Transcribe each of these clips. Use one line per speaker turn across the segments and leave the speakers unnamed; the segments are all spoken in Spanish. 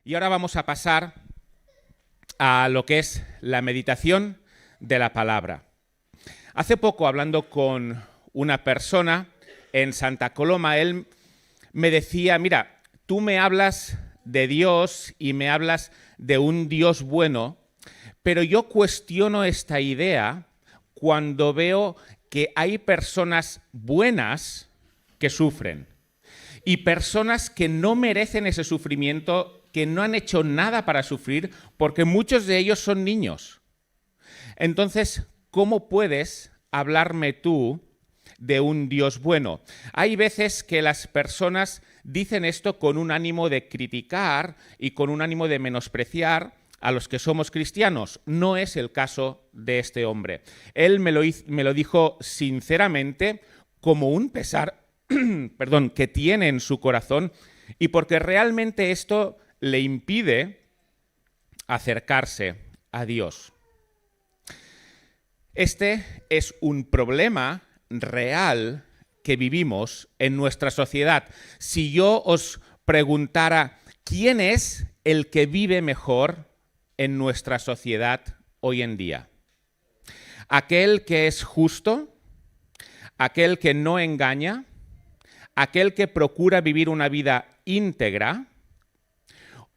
Y ahora vamos a pasar a lo que es la meditación de la palabra. Hace poco, hablando con una persona en Santa Coloma, él me decía, mira, tú me hablas de Dios y me hablas de un Dios bueno, pero yo cuestiono esta idea cuando veo que hay personas buenas que sufren y personas que no merecen ese sufrimiento, que no han hecho nada para sufrir, porque muchos de ellos son niños. Entonces, ¿cómo puedes hablarme tú de un Dios bueno? Hay veces que las personas dicen esto con un ánimo de criticar y con un ánimo de menospreciar a los que somos cristianos. No es el caso de este hombre. Él me lo dijo sinceramente, como un pesar que tiene en su corazón, y porque realmente esto le impide acercarse a Dios. Este es un problema real que vivimos en nuestra sociedad. Si yo os preguntara quién es el que vive mejor en nuestra sociedad hoy en día, aquel que es justo, aquel que no engaña, aquel que procura vivir una vida íntegra,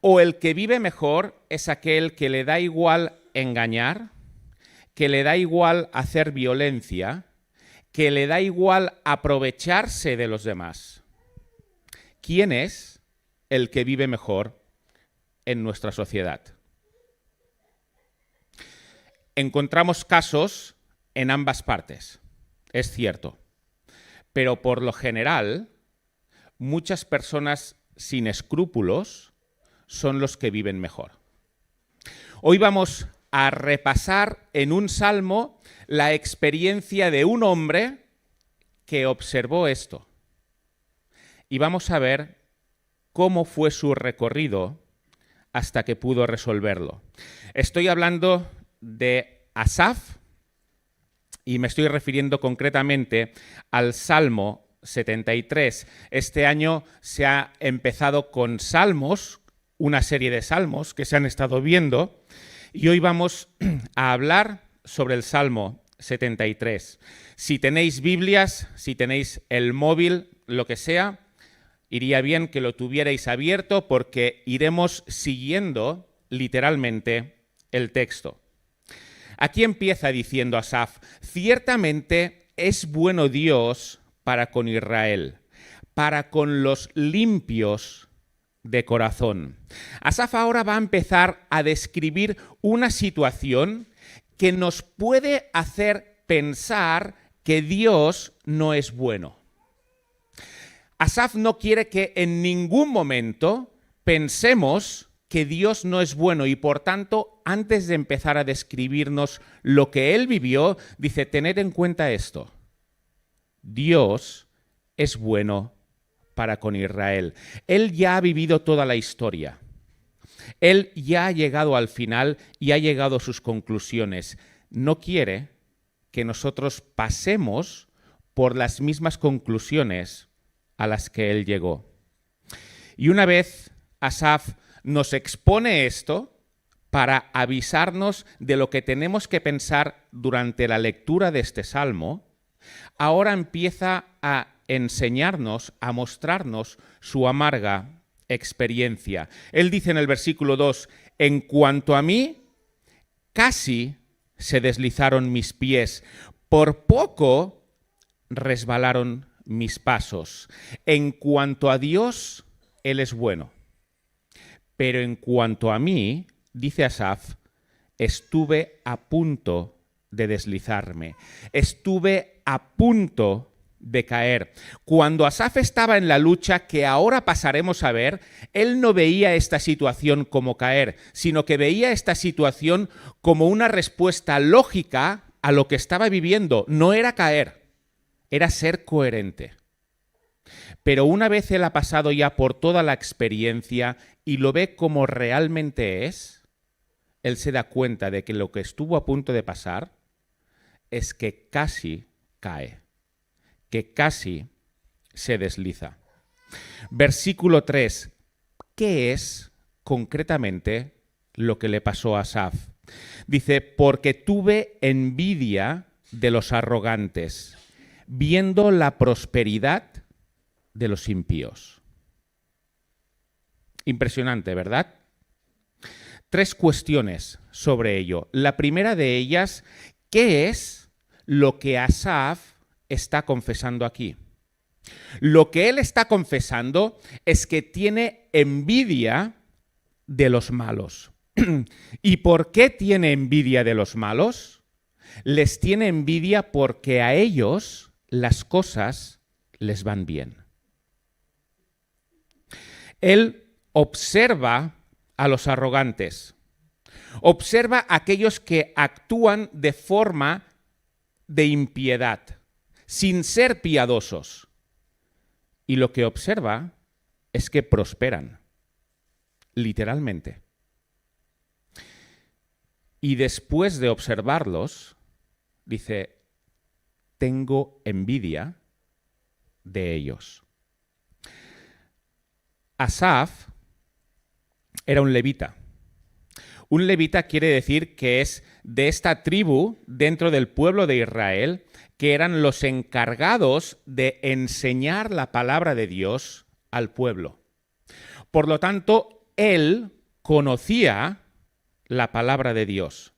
o el que vive mejor es aquel que le da igual engañar, que le da igual hacer violencia, que le da igual aprovecharse de los demás. ¿Quién es el que vive mejor en nuestra sociedad? Encontramos casos en ambas partes, es cierto, pero por lo general, muchas personas sin escrúpulos son los que viven mejor. Hoy vamos a repasar en un salmo la experiencia de un hombre que observó esto. Y vamos a ver cómo fue su recorrido hasta que pudo resolverlo. Estoy hablando de Asaf y me estoy refiriendo concretamente al Salmo 73. Este año se ha empezado con salmos, una serie de salmos que se han estado viendo, y hoy vamos a hablar sobre el Salmo 73. Si tenéis Biblias, si tenéis el móvil, lo que sea, iría bien que lo tuvierais abierto porque iremos siguiendo literalmente el texto. Aquí empieza diciendo Asaf: ciertamente es bueno Dios para con Israel, para con los limpios de corazón. Asaf ahora va a empezar a describir una situación que nos puede hacer pensar que Dios no es bueno. Asaf no quiere que en ningún momento pensemos que Dios no es bueno y, por tanto, antes de empezar a describirnos lo que él vivió, dice: tened en cuenta esto. Dios es bueno para con Israel. Él ya ha vivido toda la historia. Él ya ha llegado al final y ha llegado a sus conclusiones. No quiere que nosotros pasemos por las mismas conclusiones a las que él llegó. Y una vez Asaf nos expone esto para avisarnos de lo que tenemos que pensar durante la lectura de este salmo, ahora empieza a enseñarnos, a mostrarnos su amarga experiencia. Él dice en el versículo 2, en cuanto a mí, casi se deslizaron mis pies, por poco resbalaron mis pasos. En cuanto a Dios, Él es bueno. Pero en cuanto a mí, dice Asaf, estuve a punto de deslizarme. Estuve a punto de caer. Cuando Asaf estaba en la lucha que ahora pasaremos a ver, él no veía esta situación como caer, sino que veía esta situación como una respuesta lógica a lo que estaba viviendo. No era caer, era ser coherente. Pero una vez él ha pasado ya por toda la experiencia y lo ve como realmente es, él se da cuenta de que lo que estuvo a punto de pasar es que casi cae, que casi se desliza. Versículo 3. ¿Qué es concretamente lo que le pasó a Asaf. Dice, porque tuve envidia de los arrogantes, viendo la prosperidad de los impíos. Impresionante, ¿verdad? 3 cuestiones sobre ello. La primera de ellas, ¿qué es lo que Asaf está confesando aquí? Lo que él está confesando es que tiene envidia de los malos. ¿Y por qué tiene envidia de los malos? Les tiene envidia porque a ellos las cosas les van bien. Él observa a los arrogantes, observa a aquellos que actúan de forma de impiedad, sin ser piadosos. Y lo que observa es que prosperan, literalmente. Y después de observarlos, dice, tengo envidia de ellos. Asaf era un levita. Un levita quiere decir que es de esta tribu dentro del pueblo de Israel que eran los encargados de enseñar la palabra de Dios al pueblo. Por lo tanto, él conocía la palabra de Dios.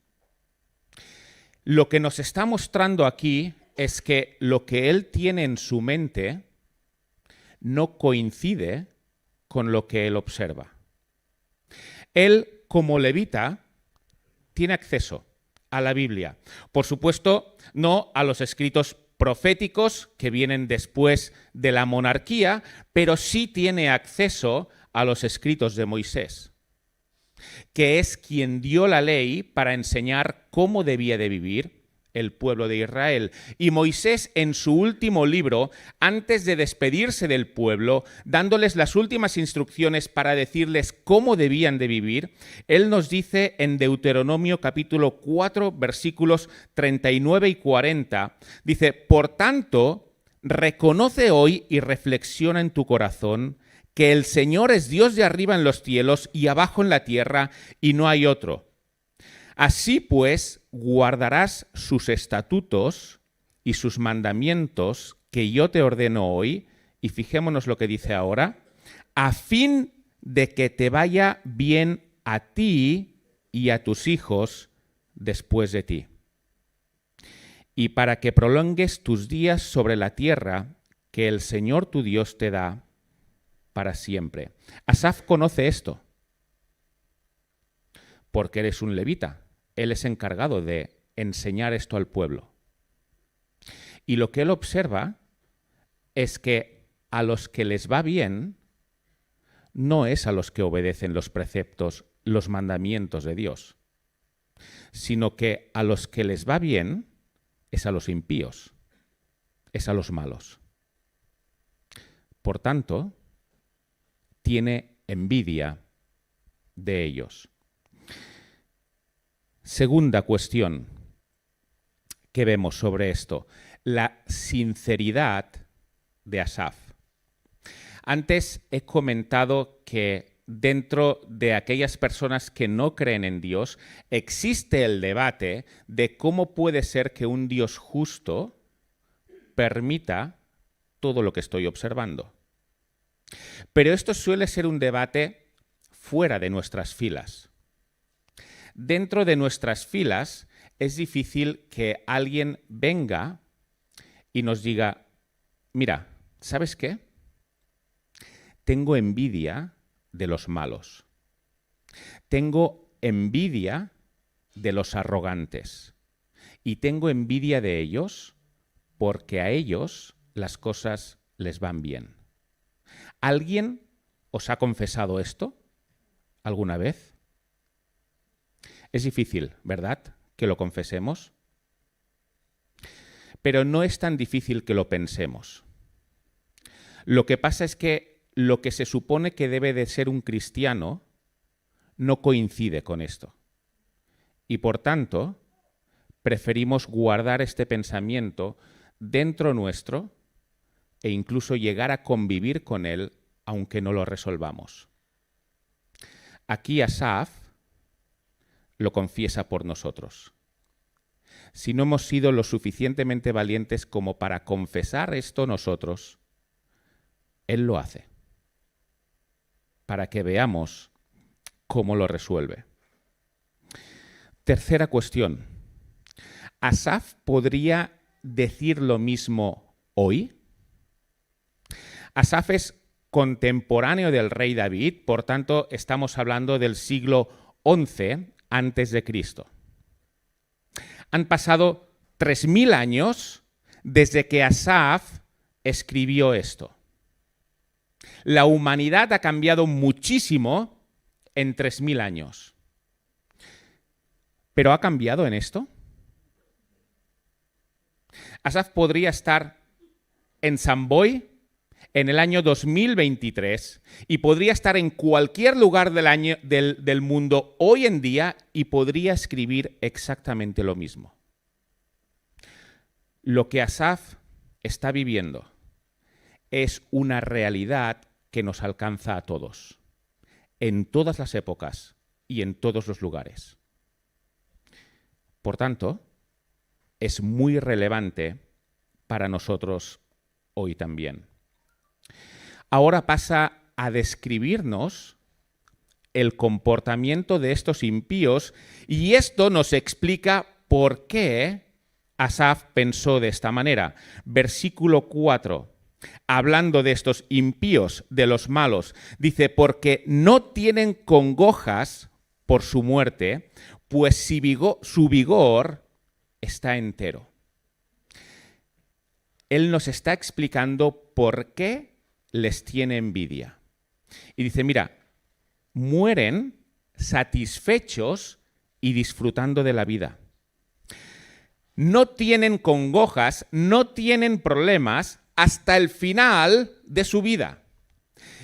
Lo que nos está mostrando aquí es que lo que él tiene en su mente no coincide con lo que él observa. Él, como levita, tiene acceso a la Biblia. Por supuesto, no a los escritos proféticos que vienen después de la monarquía, pero sí tiene acceso a los escritos de Moisés, que es quien dio la ley para enseñar cómo debía de vivir el pueblo de Israel. Y Moisés, en su último libro, antes de despedirse del pueblo, dándoles las últimas instrucciones para decirles cómo debían de vivir, él nos dice en Deuteronomio capítulo 4, versículos 39 y 40, dice, por tanto, reconoce hoy y reflexiona en tu corazón que el Señor es Dios de arriba en los cielos y abajo en la tierra, y no hay otro. Así pues, guardarás sus estatutos y sus mandamientos que yo te ordeno hoy, y fijémonos lo que dice ahora, a fin de que te vaya bien a ti y a tus hijos después de ti, y para que prolongues tus días sobre la tierra que el Señor tu Dios te da para siempre. Asaf conoce esto, porque él es un levita. Él es encargado de enseñar esto al pueblo. Y lo que él observa es que a los que les va bien no es a los que obedecen los preceptos, los mandamientos de Dios, sino que a los que les va bien es a los impíos, es a los malos. Por tanto, tiene envidia de ellos. Segunda cuestión que vemos sobre esto, la sinceridad de Asaf. Antes he comentado que dentro de aquellas personas que no creen en Dios existe el debate de cómo puede ser que un Dios justo permita todo lo que estoy observando. Pero esto suele ser un debate fuera de nuestras filas. Dentro de nuestras filas es difícil que alguien venga y nos diga, mira, ¿sabes qué? Tengo envidia de los malos. Tengo envidia de los arrogantes. Y tengo envidia de ellos porque a ellos las cosas les van bien. ¿Alguien os ha confesado esto alguna vez? Es difícil, ¿verdad?, que lo confesemos. Pero no es tan difícil que lo pensemos. Lo que pasa es que lo que se supone que debe de ser un cristiano no coincide con esto. Y por tanto, preferimos guardar este pensamiento dentro nuestro e incluso llegar a convivir con él aunque no lo resolvamos. Aquí Asaf lo confiesa por nosotros. Si no hemos sido lo suficientemente valientes como para confesar esto nosotros, Él lo hace, para que veamos cómo lo resuelve. Tercera cuestión. ¿Asaf podría decir lo mismo hoy? Asaf es contemporáneo del rey David, por tanto estamos hablando del siglo XI antes de Cristo. Han pasado 3000 años desde que Asaf escribió esto. La humanidad ha cambiado muchísimo en 3000 años. ¿Pero ha cambiado en esto? Asaf podría estar en Samboy en el año 2023 y podría estar en cualquier lugar del mundo hoy en día y podría escribir exactamente lo mismo. Lo que Asaf está viviendo es una realidad que nos alcanza a todos, en todas las épocas y en todos los lugares. Por tanto, es muy relevante para nosotros hoy también. Ahora pasa a describirnos el comportamiento de estos impíos y esto nos explica por qué Asaf pensó de esta manera. Versículo 4, hablando de estos impíos, de los malos, dice, porque no tienen congojas por su muerte, pues su vigor está entero. Él nos está explicando por qué les tiene envidia. Y dice, mira, mueren satisfechos y disfrutando de la vida. No tienen congojas, no tienen problemas hasta el final de su vida.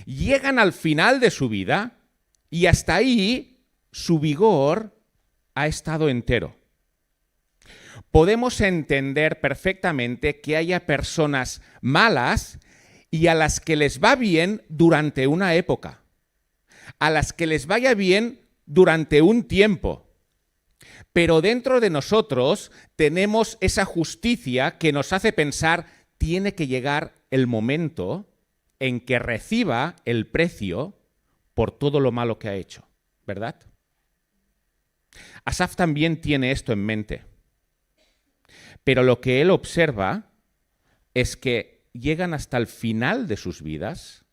Llegan al final de su vida y hasta ahí su vigor ha estado entero. Podemos entender perfectamente que haya personas malas y a las que les va bien durante una época, a las que les vaya bien durante un tiempo. Pero dentro de nosotros tenemos esa justicia que nos hace pensar, tiene que llegar el momento en que reciba el precio por todo lo malo que ha hecho, ¿verdad? Asaf también tiene esto en mente. Pero lo que él observa es que llegan hasta el final de sus vidas,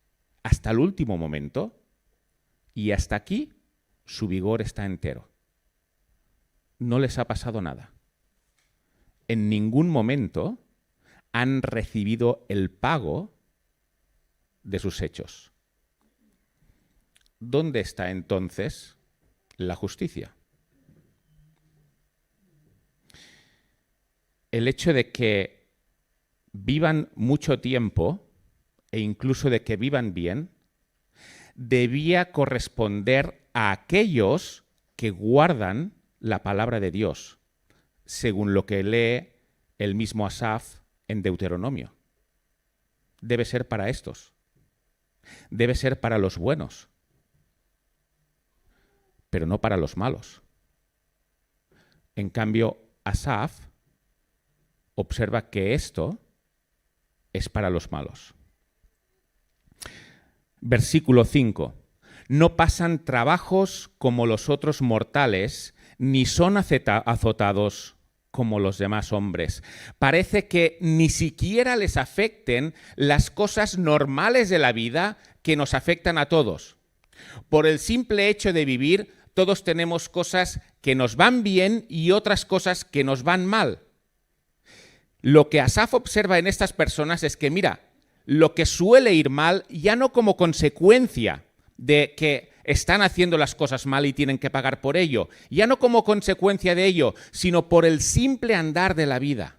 hasta el último momento, y hasta aquí su vigor está entero. No les ha pasado nada. En ningún momento han recibido el pago de sus hechos. ¿Dónde está entonces la justicia? El hecho de que vivan mucho tiempo e incluso de que vivan bien debía corresponder a aquellos que guardan la palabra de Dios, según lo que lee el mismo Asaf en Deuteronomio. Debe ser para estos. Debe ser para los buenos, pero no para los malos. En cambio, Asaf observa que esto es para los malos. Versículo 5. No pasan trabajos como los otros mortales, ni son azotados como los demás hombres. Parece que ni siquiera les afecten las cosas normales de la vida que nos afectan a todos. Por el simple hecho de vivir, todos tenemos cosas que nos van bien y otras cosas que nos van mal. Lo que Asaf observa en estas personas es que, mira, lo que suele ir mal ya no como consecuencia de que están haciendo las cosas mal y tienen que pagar por ello, ya no como consecuencia de ello, sino por el simple andar de la vida.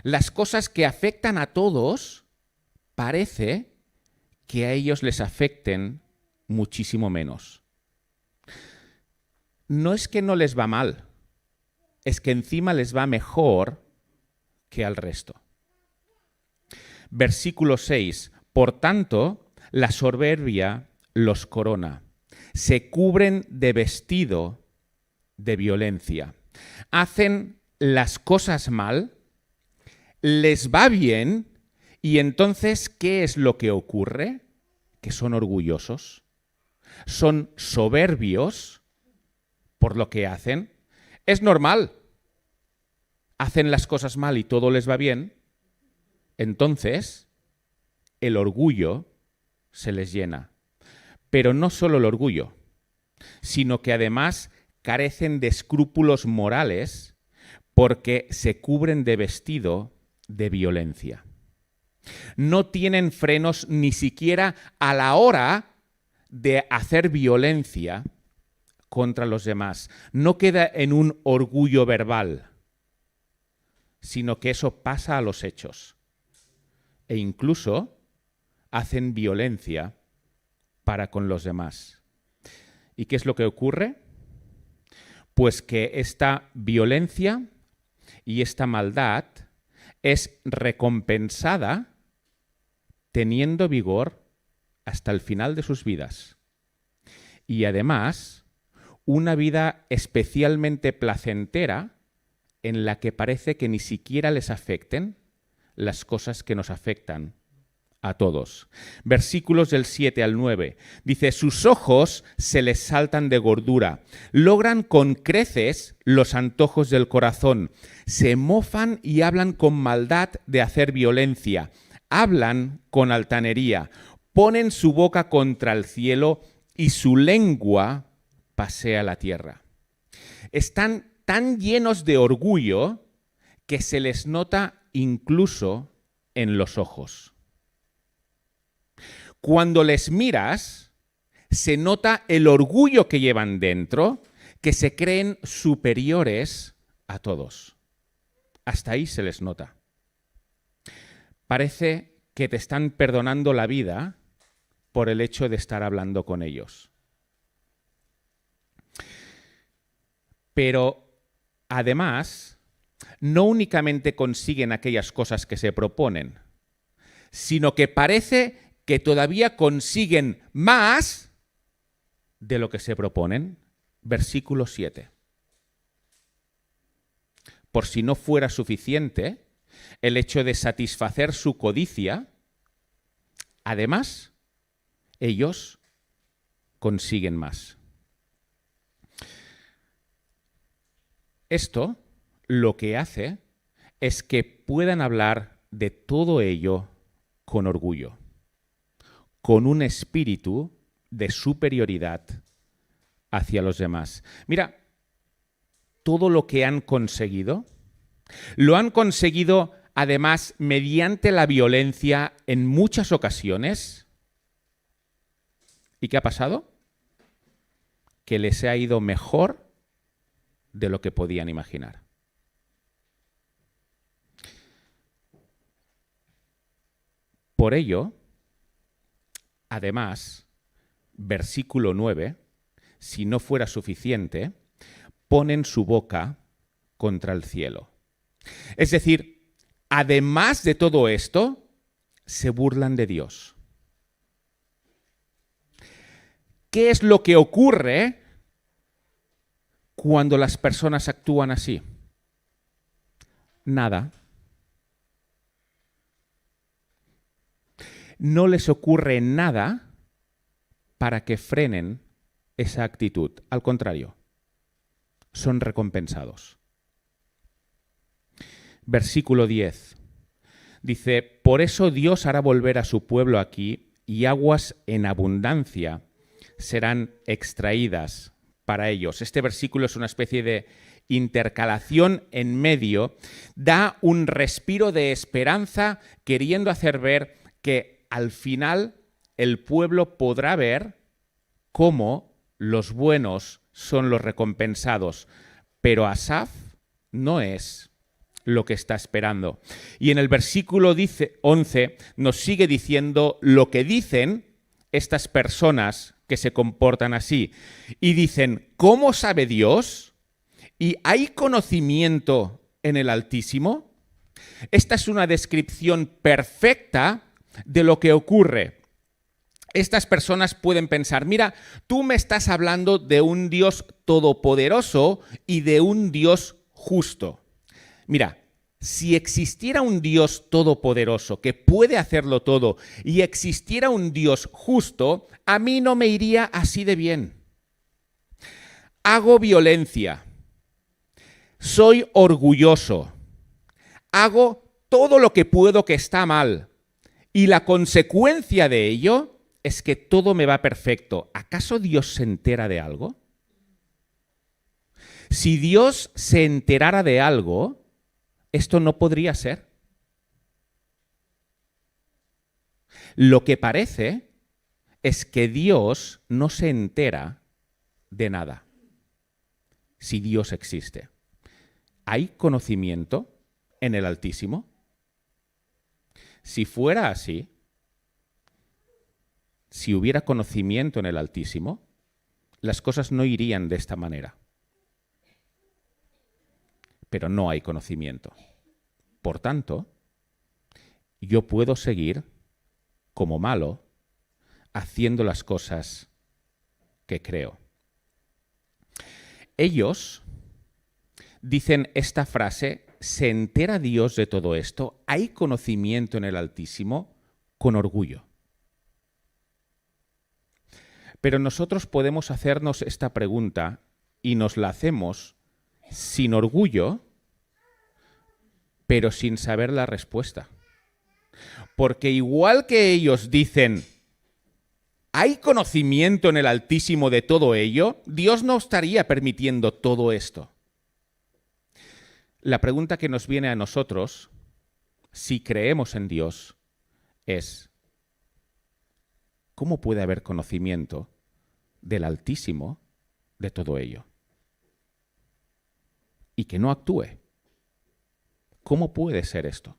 Las cosas que afectan a todos, parece que a ellos les afecten muchísimo menos. No es que no les va mal, es que encima les va mejor que al resto. Versículo 6. Por tanto, la soberbia los corona. se cubren de vestido de violencia. Hacen las cosas mal, les va bien, y entonces, ¿qué es lo que ocurre? Que son orgullosos, son soberbios por lo que hacen. Es normal. Hacen las cosas mal y todo les va bien. Entonces, el orgullo se les llena. Pero no solo el orgullo, sino que además carecen de escrúpulos morales porque se cubren de vestido de violencia. No tienen frenos ni siquiera a la hora de hacer violencia contra los demás. No queda en un orgullo verbal, sino que eso pasa a los hechos. E incluso hacen violencia para con los demás. ¿Y qué es lo que ocurre? Pues que esta violencia y esta maldad es recompensada teniendo vigor hasta el final de sus vidas. Y además, una vida especialmente placentera en la que parece que ni siquiera les afecten las cosas que nos afectan a todos. Versículos del 7 al 9. Dice, sus ojos se les saltan de gordura, logran con creces los antojos del corazón, se mofan y hablan con maldad de hacer violencia, hablan con altanería, ponen su boca contra el cielo y su lengua pasea la tierra. Están tan llenos de orgullo que se les nota incluso en los ojos. Cuando les miras, se nota el orgullo que llevan dentro, que se creen superiores a todos. Hasta ahí se les nota. Parece que te están perdonando la vida por el hecho de estar hablando con ellos. Pero además, no únicamente consiguen aquellas cosas que se proponen, sino que parece que todavía consiguen más de lo que se proponen. Versículo 7. Por si no fuera suficiente el hecho de satisfacer su codicia, además, ellos consiguen más. Esto lo que hace es que puedan hablar de todo ello con orgullo, con un espíritu de superioridad hacia los demás. Mira, todo lo que han conseguido, lo han conseguido además mediante la violencia en muchas ocasiones. ¿Y qué ha pasado? Que les ha ido mejor de lo que podían imaginar. Por ello, además, versículo 9, si no fuera suficiente, ponen su boca contra el cielo. Es decir, además de todo esto, se burlan de Dios. ¿Qué es lo que ocurre cuando las personas actúan así? Nada. No les ocurre nada para que frenen esa actitud. Al contrario, son recompensados. Versículo 10. Dice, por eso Dios hará volver a su pueblo aquí y aguas en abundancia serán extraídas para ellos. Este versículo es una especie de intercalación en medio, da un respiro de esperanza queriendo hacer ver que al final el pueblo podrá ver cómo los buenos son los recompensados, pero Asaf no es lo que está esperando. Y en el versículo 11 nos sigue diciendo lo que dicen estas personas que se comportan así. Y dicen, ¿cómo sabe Dios? ¿Y hay conocimiento en el Altísimo? Esta es una descripción perfecta de lo que ocurre. estas personas pueden pensar, mira, tú me estás hablando de un Dios todopoderoso y de un Dios justo. Mira, si existiera un Dios todopoderoso que puede hacerlo todo y existiera un Dios justo, a mí no me iría así de bien. Hago violencia, soy orgulloso, hago todo lo que puedo que está mal y la consecuencia de ello es que todo me va perfecto. ¿Acaso Dios se entera de algo? Si Dios se enterara de algo, esto no podría ser. Lo que parece es que Dios no se entera de nada. Si Dios existe. ¿Hay conocimiento en el Altísimo? Si fuera así, si hubiera conocimiento en el Altísimo, las cosas no irían de esta manera. Pero no hay conocimiento. Por tanto, yo puedo seguir como malo haciendo las cosas que creo. Ellos dicen esta frase, ¿se entera Dios de todo esto? ¿Hay conocimiento en el Altísimo? Con orgullo. Pero nosotros podemos hacernos esta pregunta y nos la hacemos sin orgullo, pero sin saber la respuesta. Porque igual que ellos dicen, ¿hay conocimiento en el Altísimo de todo ello? Dios no estaría permitiendo todo esto. La pregunta que nos viene a nosotros, si creemos en Dios, es, ¿cómo puede haber conocimiento del Altísimo de todo ello? Y que no actúe. ¿Cómo puede ser esto?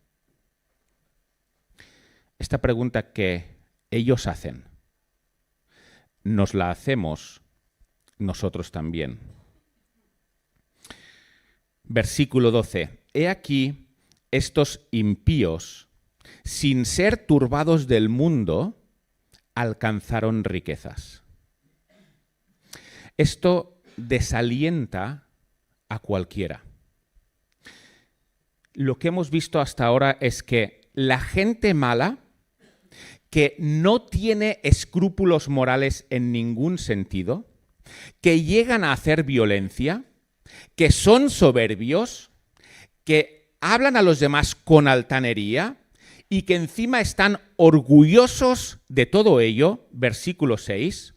Esta pregunta que ellos hacen, nos la hacemos nosotros también. Versículo 12. He aquí estos impíos, sin ser turbados del mundo, alcanzaron riquezas. Esto desalienta a cualquiera. Lo que hemos visto hasta ahora es que la gente mala, que no tiene escrúpulos morales en ningún sentido, que llegan a hacer violencia, que son soberbios, que hablan a los demás con altanería y que encima están orgullosos de todo ello, versículo 6.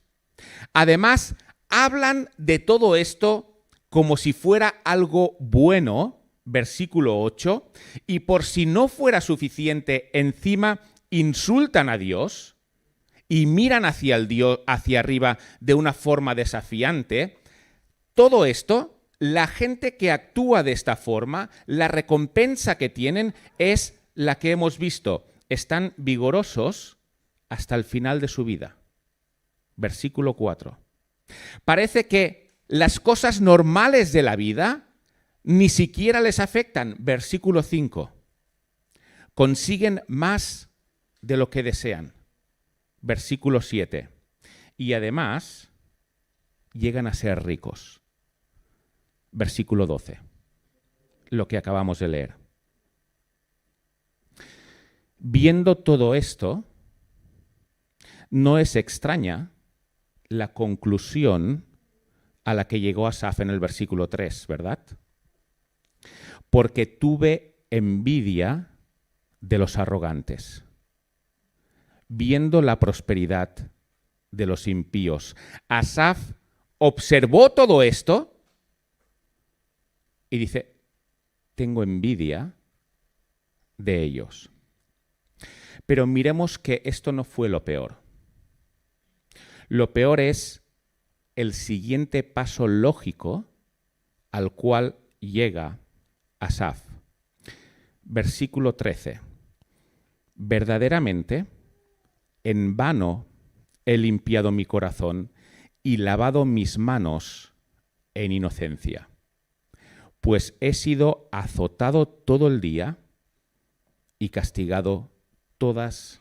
Además, hablan de todo esto como si fuera algo bueno, versículo 8, y por si no fuera suficiente, encima insultan a Dios y miran hacia arriba de una forma desafiante. Todo esto, la gente que actúa de esta forma, la recompensa que tienen es la que hemos visto. Están vigorosos hasta el final de su vida. Versículo 4. Parece que las cosas normales de la vida ni siquiera les afectan. Versículo 5. Consiguen más de lo que desean. Versículo 7. Y además llegan a ser ricos. Versículo 12. Lo que acabamos de leer. Viendo todo esto, no es extraña la conclusión a la que llegó Asaf en el versículo 3, ¿verdad? Porque tuve envidia de los arrogantes, viendo la prosperidad de los impíos. Asaf observó todo esto y dice, tengo envidia de ellos. Pero miremos que esto no fue lo peor. Lo peor es el siguiente paso lógico al cual llega Asaf. Versículo 13. Verdaderamente, en vano he limpiado mi corazón y lavado mis manos en inocencia, pues he sido azotado todo el día y castigado todas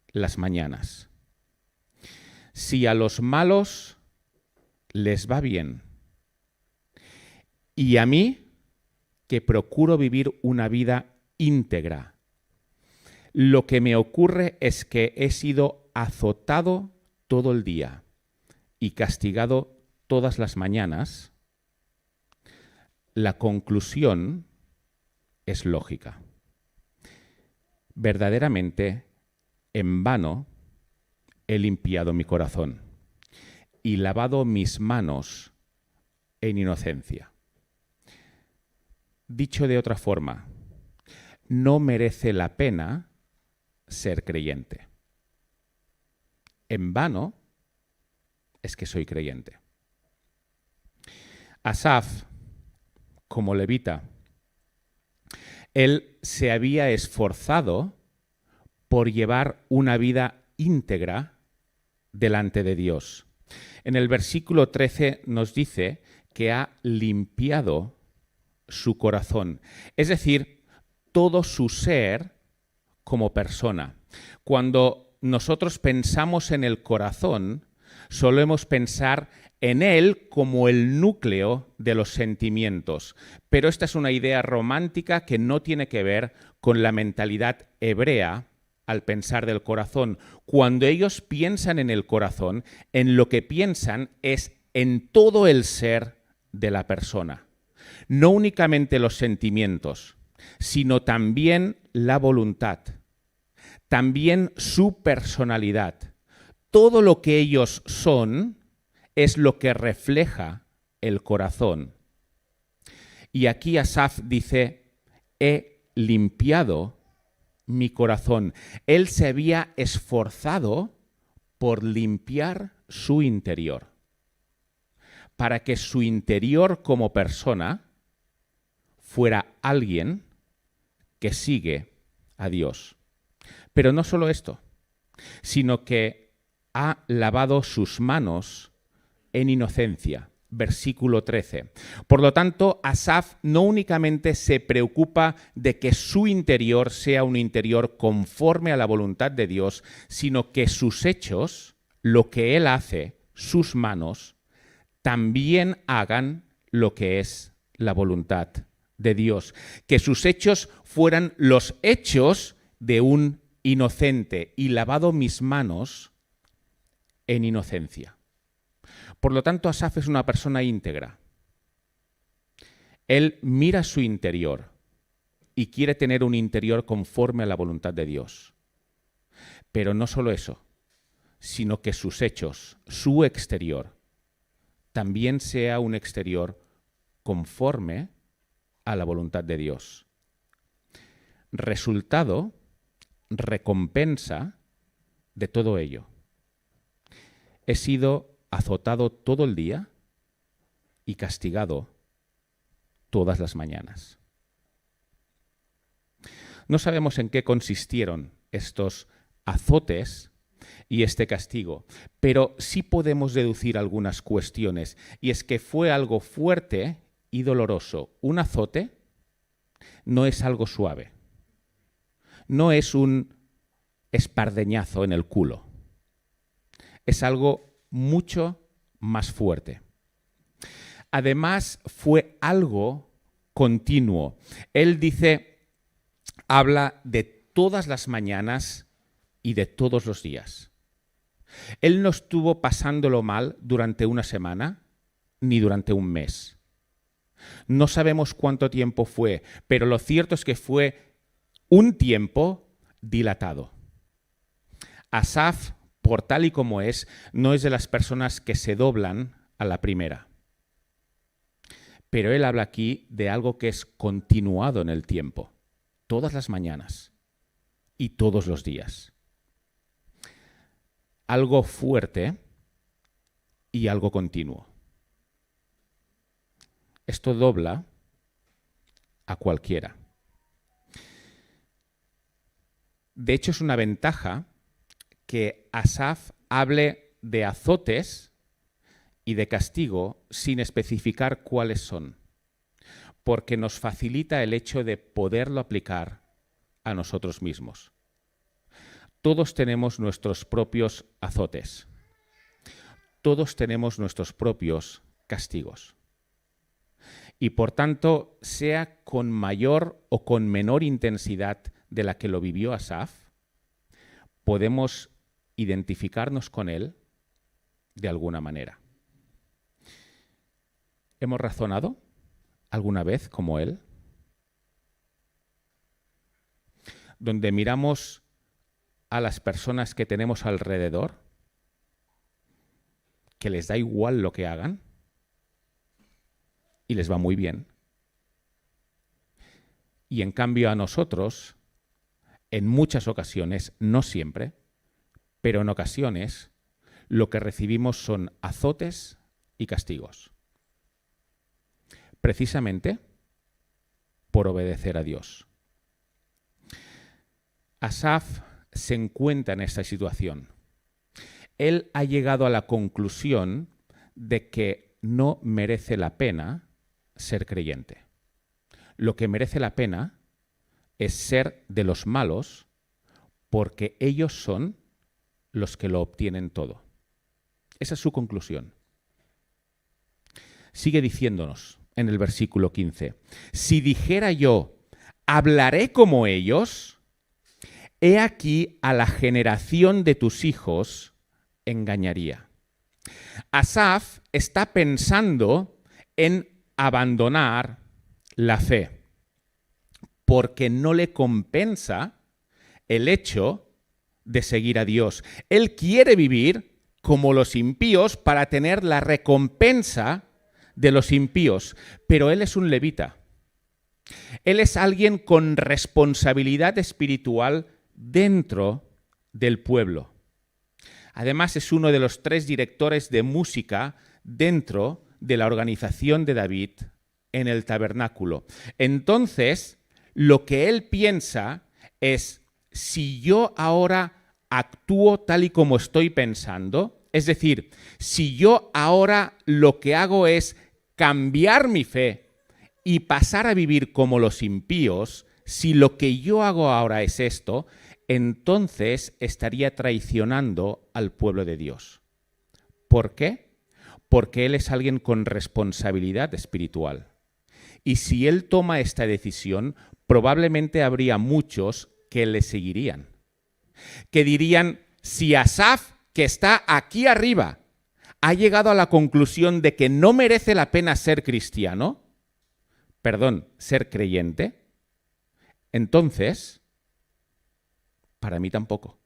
las mañanas. si a los malos les va bien y a mí, que procuro vivir una vida íntegra, lo que me ocurre es que he sido azotado todo el día y castigado todas las mañanas, la conclusión es lógica. Verdaderamente, en vano, he limpiado mi corazón y lavado mis manos en inocencia. Dicho de otra forma, no merece la pena ser creyente. En vano es que soy creyente. Asaf, como levita, él se había esforzado por llevar una vida íntegra delante de Dios. En el versículo 13 nos dice que ha limpiado su corazón, es decir, todo su ser como persona. Cuando nosotros pensamos en el corazón, solemos pensar en él como el núcleo de los sentimientos, pero esta es una idea romántica que no tiene que ver con la mentalidad hebrea al pensar del corazón. Cuando ellos piensan en el corazón, en lo que piensan es en todo el ser de la persona. No únicamente los sentimientos, sino también la voluntad, también su personalidad. Todo lo que ellos son es lo que refleja el corazón. Y aquí Asaf dice, he limpiado mi corazón. Él se había esforzado por limpiar su interior, para que su interior como persona fuera alguien que sigue a Dios. Pero no solo esto, sino que ha lavado sus manos en inocencia. Versículo 13. Por lo tanto, Asaf no únicamente se preocupa de que su interior sea un interior conforme a la voluntad de Dios, sino que sus hechos, lo que él hace, sus manos, también hagan lo que es la voluntad de Dios. Que sus hechos fueran los hechos de un inocente y lavado mis manos en inocencia. Por lo tanto, Asaf es una persona íntegra. Él mira su interior y quiere tener un interior conforme a la voluntad de Dios. Pero no solo eso, sino que sus hechos, su exterior, también sea un exterior conforme a la voluntad de Dios. Resultado, recompensa de todo ello. He sido azotado todo el día y castigado todas las mañanas. No sabemos en qué consistieron estos azotes y este castigo, pero sí podemos deducir algunas cuestiones, y es que fue algo fuerte y doloroso. Un azote no es algo suave, no es un espardeñazo en el culo, es algo mucho más fuerte. Además, fue algo continuo. Él habla de todas las mañanas y de todos los días. Él no estuvo pasándolo mal durante una semana ni durante un mes. No sabemos cuánto tiempo fue, pero lo cierto es que fue un tiempo dilatado. Asaf, por tal y como es, no es de las personas que se doblan a la primera. Pero él habla aquí de algo que es continuado en el tiempo, todas las mañanas y todos los días. Algo fuerte y algo continuo. Esto dobla a cualquiera. De hecho, es una ventaja que Asaf hable de azotes y de castigo sin especificar cuáles son, porque nos facilita el hecho de poderlo aplicar a nosotros mismos. Todos tenemos nuestros propios azotes. todos tenemos nuestros propios castigos. Y por tanto, sea con mayor o con menor intensidad de la que lo vivió Asaf, podemos identificarnos con él de alguna manera. ¿Hemos razonado alguna vez como él? Donde miramos a las personas que tenemos alrededor, que les da igual lo que hagan y les va muy bien. Y en cambio a nosotros, en muchas ocasiones, no siempre, pero en ocasiones, lo que recibimos son azotes y castigos. Precisamente por obedecer a Dios. Asaf se encuentra en esta situación. Él ha llegado a la conclusión de que no merece la pena ser creyente. Lo que merece la pena es ser de los malos porque ellos son los que lo obtienen todo. Esa es su conclusión. Sigue diciéndonos en el versículo 15, si dijera yo, hablaré como ellos, he aquí a la generación de tus hijos engañaría. Asaf está pensando en abandonar la fe porque no le compensa el hecho de seguir a Dios. Él quiere vivir como los impíos para tener la recompensa de los impíos, pero él es un levita. Él es alguien con responsabilidad espiritual dentro del pueblo. Además, es uno de los 3 directores de música dentro de la organización de David en el tabernáculo. Entonces, lo que él piensa es, si yo ahora actúo tal y como estoy pensando, es decir, si yo ahora lo que hago es cambiar mi fe y pasar a vivir como los impíos, si lo que yo hago ahora es esto, entonces estaría traicionando al pueblo de Dios. ¿Por qué? Porque él es alguien con responsabilidad espiritual. Y si él toma esta decisión, probablemente habría muchos que le seguirían. Que dirían, si Asaf, que está aquí arriba, ha llegado a la conclusión de que no merece la pena ser cristiano, ser creyente, entonces, para mí tampoco.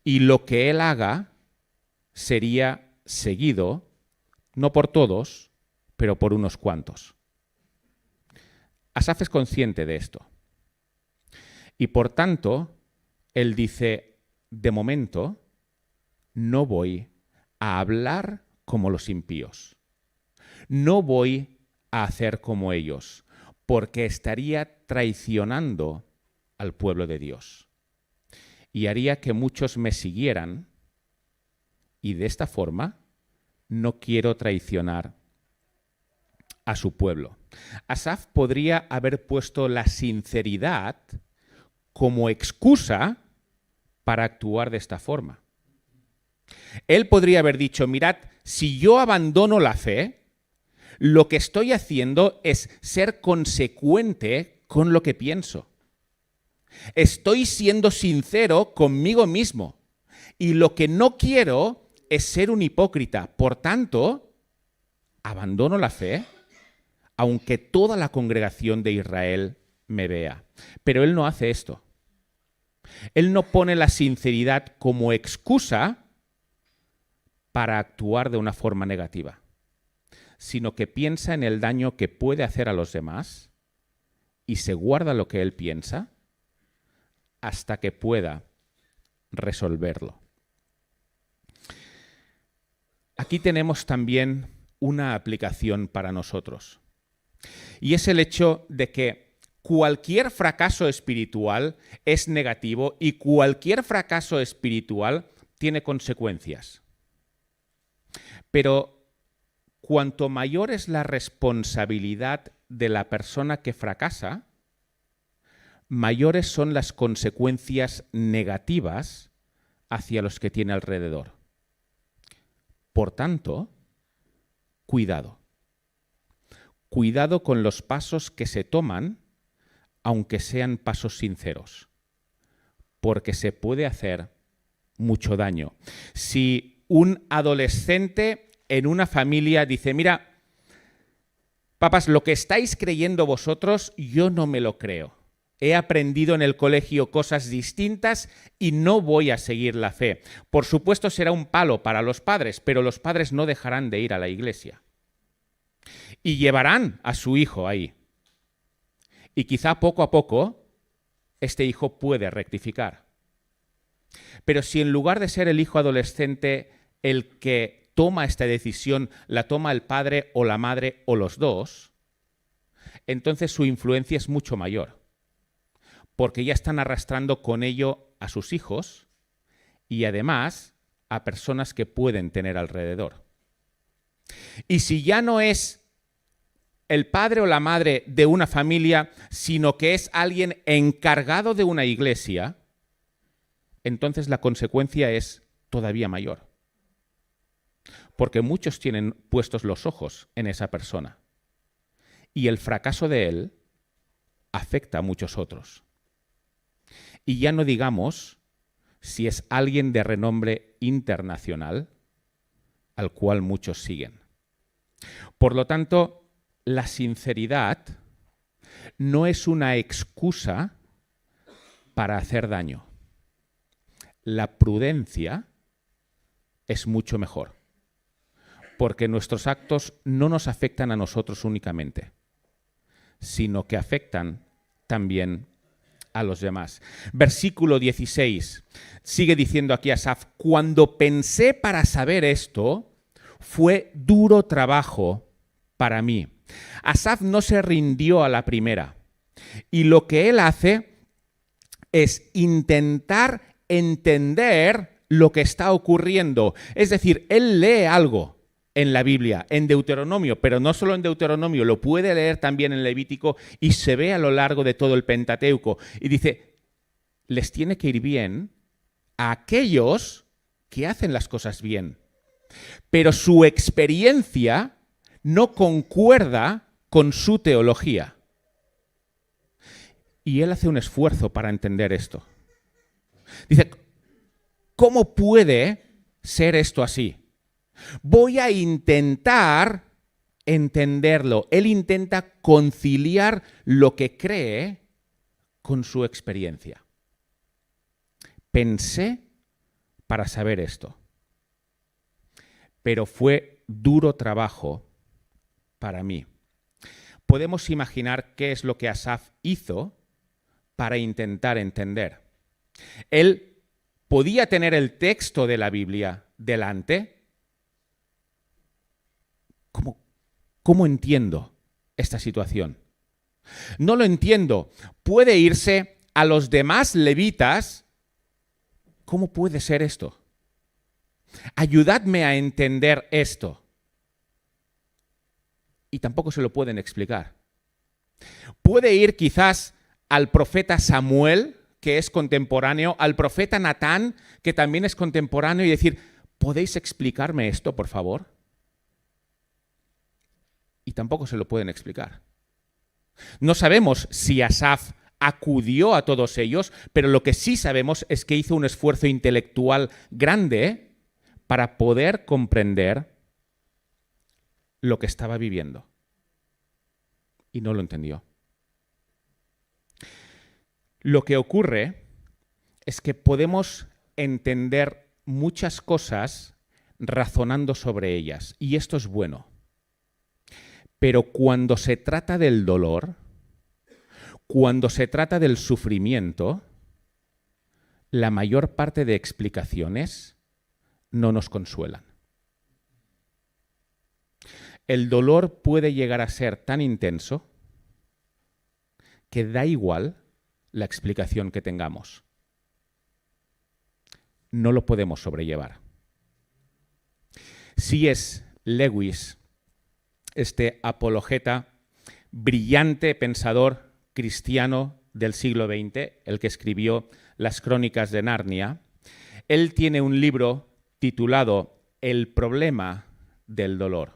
Y lo que él haga sería seguido, no por todos, pero por unos cuantos. Asaf es consciente de esto. Y por tanto, él dice, de momento, no voy a hablar como los impíos. No voy a hacer como ellos, porque estaría traicionando al pueblo de Dios. Y haría que muchos me siguieran, y de esta forma no quiero traicionar a su pueblo. Asaf podría haber puesto la sinceridad como excusa para actuar de esta forma. Él podría haber dicho, mirad, si yo abandono la fe, lo que estoy haciendo es ser consecuente con lo que pienso. Estoy siendo sincero conmigo mismo. Y lo que no quiero es ser un hipócrita. Por tanto, abandono la fe, aunque toda la congregación de Israel me vea. Pero él no hace esto. Él no pone la sinceridad como excusa para actuar de una forma negativa, sino que piensa en el daño que puede hacer a los demás y se guarda lo que él piensa hasta que pueda resolverlo. Aquí tenemos también una aplicación para nosotros, y es el hecho de que cualquier fracaso espiritual es negativo y cualquier fracaso espiritual tiene consecuencias. Pero cuanto mayor es la responsabilidad de la persona que fracasa, mayores son las consecuencias negativas hacia los que tiene alrededor. Por tanto, cuidado. Cuidado con los pasos que se toman, aunque sean pasos sinceros, porque se puede hacer mucho daño. Si un adolescente en una familia dice, mira, papás, lo que estáis creyendo vosotros, yo no me lo creo. He aprendido en el colegio cosas distintas y no voy a seguir la fe. Por supuesto será un palo para los padres, pero los padres no dejarán de ir a la iglesia. Y llevarán a su hijo ahí. Y quizá poco a poco este hijo puede rectificar. Pero si en lugar de ser el hijo adolescente el que toma esta decisión, la toma el padre o la madre o los dos, entonces su influencia es mucho mayor. Porque ya están arrastrando con ello a sus hijos y además a personas que pueden tener alrededor. Y si ya no es el padre o la madre de una familia, sino que es alguien encargado de una iglesia, entonces la consecuencia es todavía mayor. Porque muchos tienen puestos los ojos en esa persona. Y el fracaso de él afecta a muchos otros. Y ya no digamos si es alguien de renombre internacional al cual muchos siguen. Por lo tanto, la sinceridad no es una excusa para hacer daño. La prudencia es mucho mejor, porque nuestros actos no nos afectan a nosotros únicamente, sino que afectan también a los demás. Versículo 16, sigue diciendo aquí Asaf, cuando pensé para saber esto, fue duro trabajo para mí. Asaf no se rindió a la primera, y lo que él hace es intentar entender lo que está ocurriendo. Es decir, él lee algo en la Biblia, en Deuteronomio, pero no solo en Deuteronomio, lo puede leer también en Levítico y se ve a lo largo de todo el Pentateuco. Y dice, les tiene que ir bien a aquellos que hacen las cosas bien. Pero su experiencia no concuerda con su teología. Y él hace un esfuerzo para entender esto. Dice, ¿cómo puede ser esto así? Voy a intentar entenderlo. Él intenta conciliar lo que cree con su experiencia. Pensé para saber esto, pero fue duro trabajo para mí. Podemos imaginar qué es lo que Asaf hizo para intentar entender. Él podía tener el texto de la Biblia delante. ¿Cómo entiendo esta situación? No lo entiendo. Puede irse a los demás levitas. ¿Cómo puede ser esto? Ayudadme a entender esto. Y tampoco se lo pueden explicar. Puede ir quizás al profeta Samuel, que es contemporáneo, al profeta Natán, que también es contemporáneo, y decir, ¿podéis explicarme esto, por favor? Y tampoco se lo pueden explicar. No sabemos si Asaf acudió a todos ellos, pero lo que sí sabemos es que hizo un esfuerzo intelectual grande para poder comprender lo que estaba viviendo. Y no lo entendió. Lo que ocurre es que podemos entender muchas cosas razonando sobre ellas, y esto es bueno. Pero cuando se trata del dolor, cuando se trata del sufrimiento, la mayor parte de explicaciones no nos consuelan. El dolor puede llegar a ser tan intenso que da igual la explicación que tengamos. No lo podemos sobrellevar. C.S. Lewis, este apologeta, brillante pensador cristiano del siglo XX, el que escribió Las Crónicas de Narnia, él tiene un libro titulado el problema del dolor.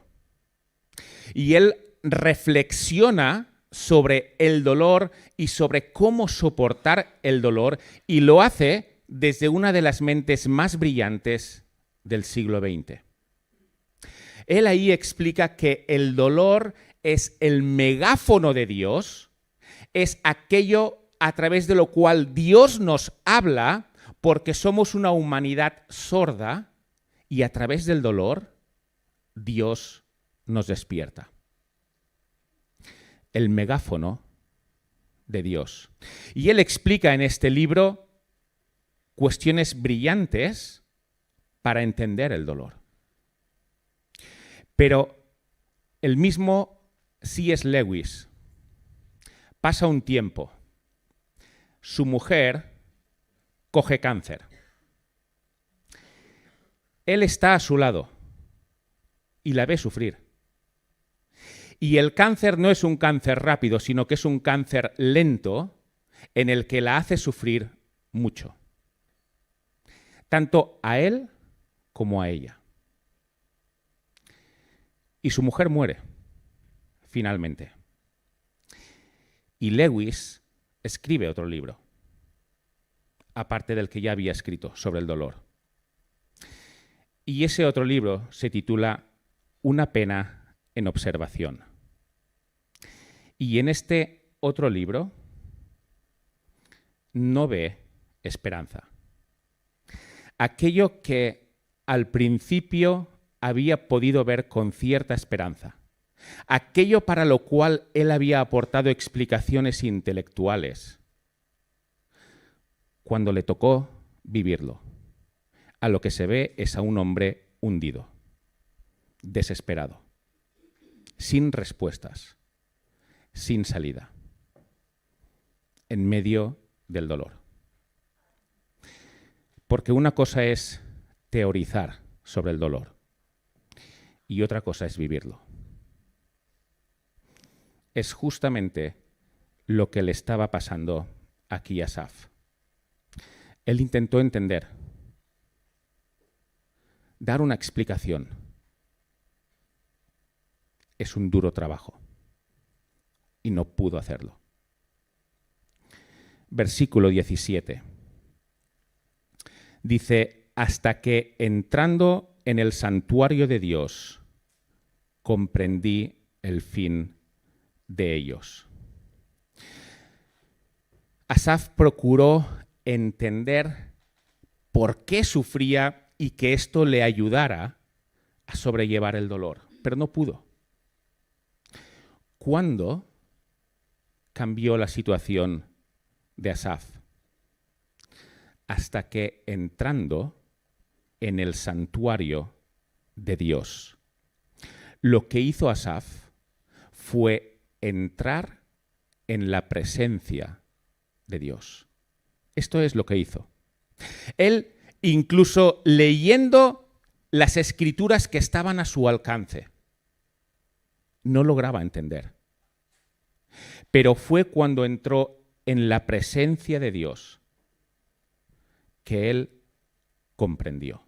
Y él reflexiona sobre el dolor y sobre cómo soportar el dolor, y lo hace desde una de las mentes más brillantes del siglo XX. Él ahí explica que el dolor es el megáfono de Dios, es aquello a través de lo cual Dios nos habla, porque somos una humanidad sorda, y a través del dolor Dios nos despierta. El megáfono de Dios. Y él explica en este libro cuestiones brillantes para entender el dolor. Pero el mismo C.S. Lewis pasa un tiempo. Su mujer coge cáncer. Él está a su lado y la ve sufrir. Y el cáncer no es un cáncer rápido, sino que es un cáncer lento en el que la hace sufrir mucho. Tanto a él como a ella. Y su mujer muere, finalmente. Y Lewis escribe otro libro, aparte del que ya había escrito sobre el dolor. Y ese otro libro se titula Una pena en observación. Y en este otro libro no ve esperanza. Aquello que al principio había podido ver con cierta esperanza. Aquello para lo cual él había aportado explicaciones intelectuales. Cuando le tocó vivirlo, a lo que se ve es a un hombre hundido, desesperado, sin respuestas, sin salida, en medio del dolor. Porque una cosa es teorizar sobre el dolor y otra cosa es vivirlo. Es justamente lo que le estaba pasando aquí a Asaf. Él intentó entender, dar una explicación. Es un duro trabajo y no pudo hacerlo. Versículo 17. Dice, hasta que entrando en el santuario de Dios, comprendí el fin de ellos. Asaf procuró entender por qué sufría y que esto le ayudara a sobrellevar el dolor, pero no pudo. ¿Cuándo cambió la situación de Asaf? Hasta que entrando en el santuario de Dios. Lo que hizo Asaf fue entrar en la presencia de Dios. Esto es lo que hizo. Él, incluso leyendo las escrituras que estaban a su alcance, no lograba entender. Pero fue cuando entró en la presencia de Dios que él comprendió.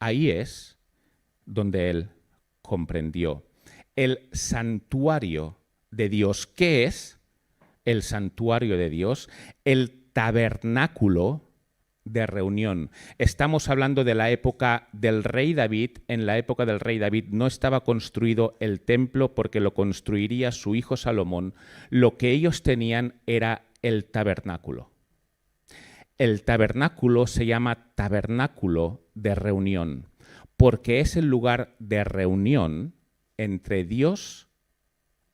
Ahí es donde él comprendió el santuario de Dios. ¿Qué es el santuario de Dios? El tabernáculo de reunión. Estamos hablando de la época del rey David. En la época del rey David no estaba construido el templo porque lo construiría su hijo Salomón. Lo que ellos tenían era el tabernáculo. El tabernáculo se llama tabernáculo de reunión porque es el lugar de reunión entre Dios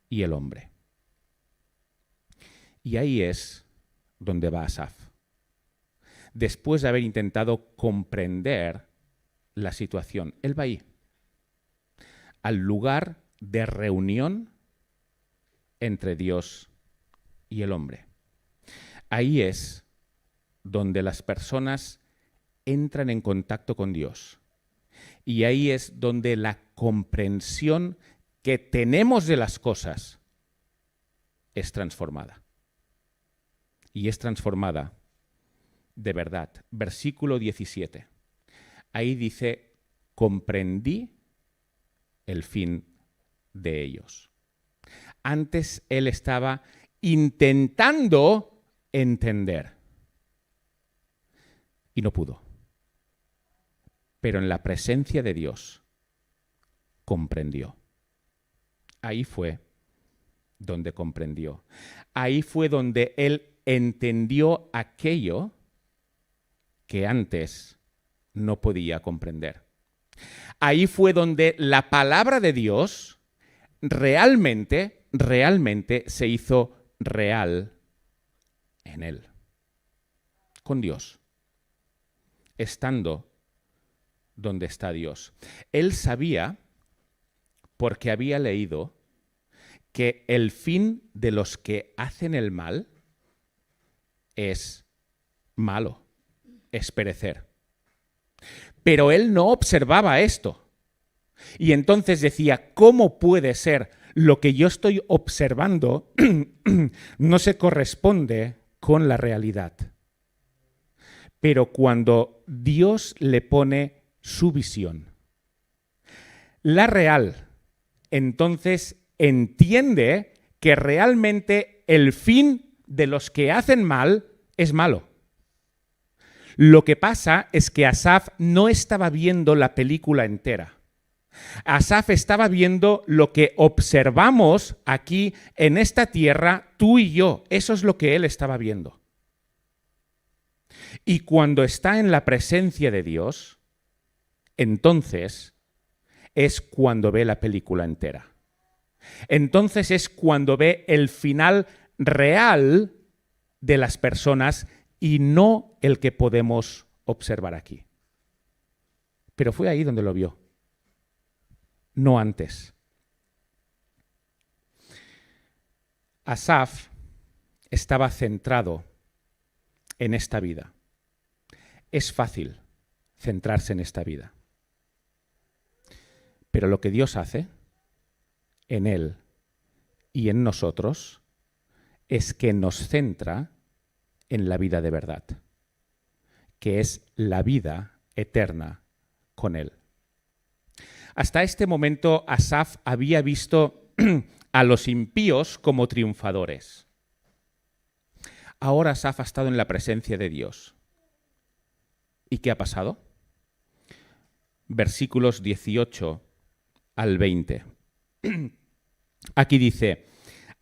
y el hombre. Y ahí es donde va Asaf. Después de haber intentado comprender la situación, él va ahí, al lugar de reunión entre Dios y el hombre. Ahí es donde las personas entran en contacto con Dios. Y ahí es donde la comprensión que tenemos de las cosas es transformada. Y es transformada de verdad. Versículo 17. Ahí dice, comprendí el fin de ellos. Antes él estaba intentando entender y no pudo. Pero en la presencia de Dios comprendió. Ahí fue donde comprendió. Ahí fue donde él entendió aquello que antes no podía comprender. Ahí fue donde la palabra de Dios realmente se hizo real en él, con Dios, estando donde está Dios. Él sabía, porque había leído, que el fin de los que hacen el mal es malo, es perecer. Pero él no observaba esto. Y entonces decía, ¿cómo puede ser lo que yo estoy observando no se corresponde con la realidad? Pero cuando Dios le pone su visión, la real, entonces entiende que realmente el fin de los que hacen mal es malo. Lo que pasa es que Asaf no estaba viendo la película entera. Asaf estaba viendo lo que observamos aquí en esta tierra, tú y yo. Eso es lo que él estaba viendo. Y cuando está en la presencia de Dios, entonces es cuando ve la película entera. Entonces es cuando ve el final real de las personas y no el que podemos observar aquí. Pero fue ahí donde lo vio, no antes. Asaf estaba centrado en esta vida. Es fácil centrarse en esta vida. Pero lo que Dios hace en él y en nosotros es que nos centra en la vida de verdad, que es la vida eterna con él. Hasta este momento Asaf había visto a los impíos como triunfadores. Ahora Asaf ha estado en la presencia de Dios. ¿Y qué ha pasado? Versículos 18 al 20. Aquí dice,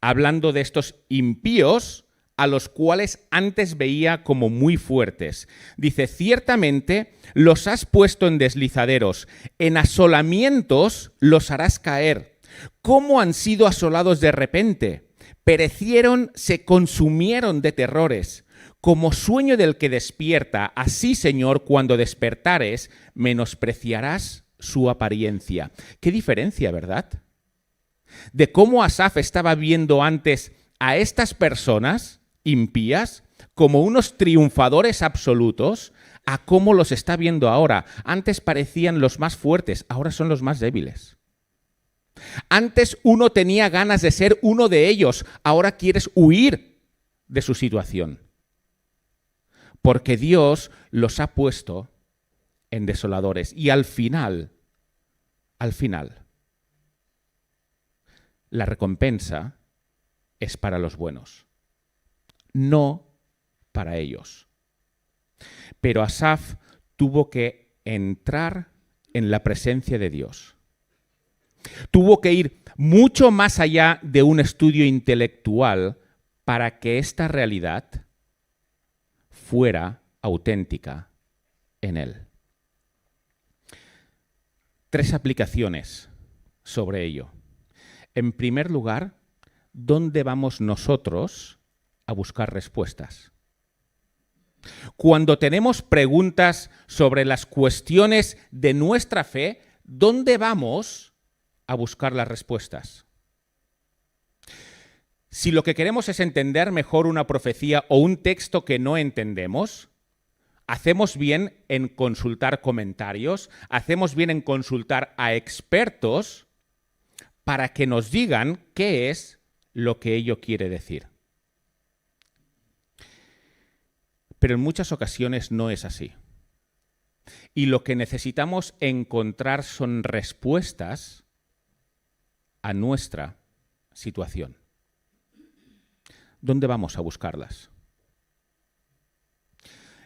hablando de estos impíos a los cuales antes veía como muy fuertes. Dice, ciertamente los has puesto en deslizaderos, en asolamientos los harás caer. ¿Cómo han sido asolados de repente? Perecieron, se consumieron de terrores. Como sueño del que despierta, así, Señor, cuando despertares, menospreciarás su apariencia. Qué diferencia, ¿verdad? De cómo Asaf estaba viendo antes a estas personas impías como unos triunfadores absolutos, a cómo los está viendo ahora. Antes parecían los más fuertes, ahora son los más débiles. Antes uno tenía ganas de ser uno de ellos, ahora quieres huir de su situación. Porque Dios los ha puesto en desoladores. Y al final, la recompensa es para los buenos, no para ellos. Pero Asaf tuvo que entrar en la presencia de Dios. Tuvo que ir mucho más allá de un estudio intelectual para que esta realidad fuera auténtica en él. 3 aplicaciones sobre ello. En primer lugar, ¿dónde vamos nosotros a buscar respuestas? Cuando tenemos preguntas sobre las cuestiones de nuestra fe, ¿dónde vamos a buscar las respuestas? Si lo que queremos es entender mejor una profecía o un texto que no entendemos, hacemos bien en consultar comentarios, hacemos bien en consultar a expertos para que nos digan qué es lo que ello quiere decir. Pero en muchas ocasiones no es así. Y lo que necesitamos encontrar son respuestas a nuestra situación. ¿Dónde vamos a buscarlas?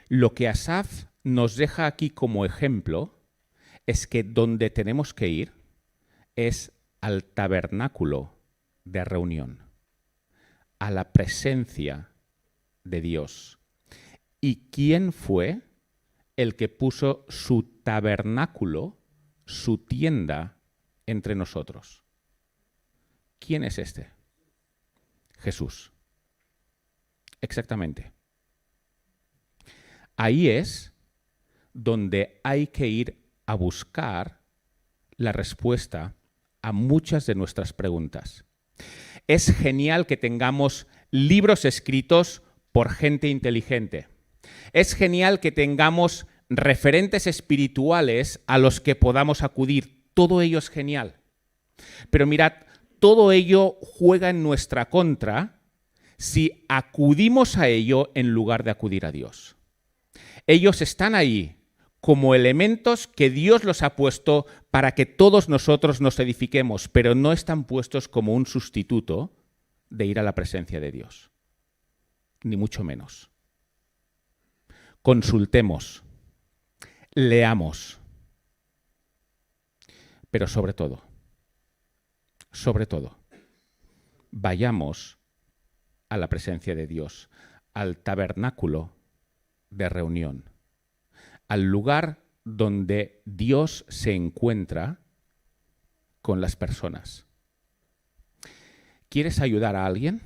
Lo que Asaf nos deja aquí como ejemplo es que donde tenemos que ir es al tabernáculo de reunión, a la presencia de Dios. ¿Y quién fue el que puso su tabernáculo, su tienda entre nosotros? ¿Quién es este? Jesús. Exactamente. Ahí es donde hay que ir a buscar la respuesta a muchas de nuestras preguntas. Es genial que tengamos libros escritos por gente inteligente. Es genial que tengamos referentes espirituales a los que podamos acudir. Todo ello es genial. Pero mirad, todo ello juega en nuestra contra si acudimos a ello en lugar de acudir a Dios. Ellos están ahí como elementos que Dios los ha puesto para que todos nosotros nos edifiquemos, pero no están puestos como un sustituto de ir a la presencia de Dios. Ni mucho menos. Consultemos, leamos, pero sobre todo, vayamos a la presencia de Dios, al tabernáculo de reunión, al lugar donde Dios se encuentra con las personas. ¿Quieres ayudar a alguien?